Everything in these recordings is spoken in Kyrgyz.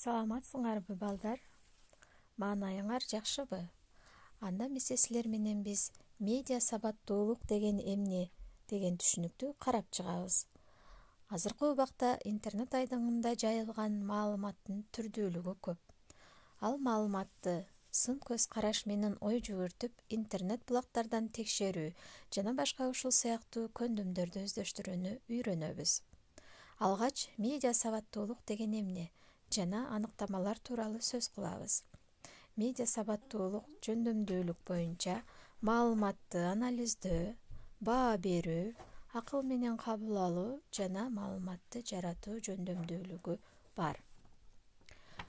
Саламатсыңарбы, балдар? Маанайыңар жакшыбы? Анда эмесе силер менен биз медиа сабаттуулук деген эмне деген түшүнүктү карап чыгабыз. Азыркы убакта интернет айдыңында жайылган маалыматтын түрдүүлүгү көп. Ал маалыматты сын көз караш менен ой жүгүртүп, интернет булактардан текшерүү жана башка ушул сыяктуу көндүмдөрдү өздөштүрүүнү үйрөнөбүз. Алгач медиа сабаттуулук деген эмне жана аныктамалар тууралуу сөз кылабыз. Медиа сабаттуулук жөндөмдүүлүк боюнча маалыматты анализдөө, баа берүү, акыл менен кабыл алуу жана маалыматты жаратуу жөндөмдүүлүгү бар.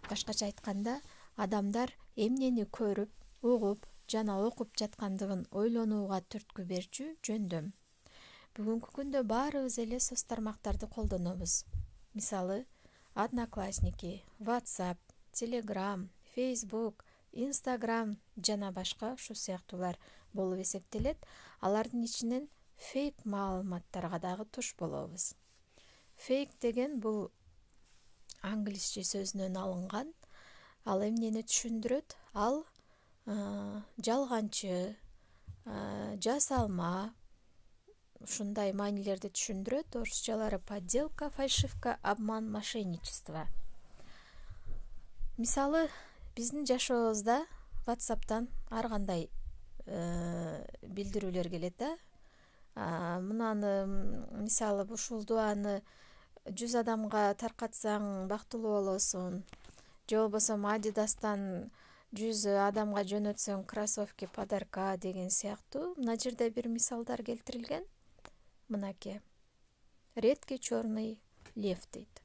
Башкача айтканда, адамдар эмнени көрүп, угуп жана окуп жаткандыгын ойлонууга түрткү берчү жөндөм. Бүгүнкү күндө баарыбыз эле соц тармактарды колдонобуз. Мисалы, Одноклассники, WhatsApp, Telegram, Facebook, Instagram жана башка ушул сыяктуулар болуп эсептелет. Алардын ичинен фейк маалыматтарга дагы туш болобуз. Фейк деген бул англисче сөзүнөн алынган. Ал эмнени түшүндүрөт? Ал жалганчы, жасалма, ушундай маанилерди түшүндүрөт. Орусчалары подделка, фальшивка, обман, мошенничество. Мисалы, биздин жашообузда WhatsApp'тан ар кандай билдирүүлөр келет да. Мынаны мисалы ушул дуаны 100 адамга таркатсаң бактылуу болосуң. Же болбосо Adidas'тан 100 адамга жөнөтсөң кроссовки подарка деген сыяктуу. Мына жерде бир мисалдар келтирилген. Мынаке. Редкий черный лев дейт.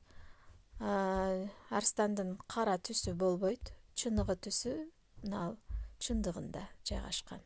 Арстандын кара түсү болбойт, чыныгы түсү ал чындыгында жайгашкан.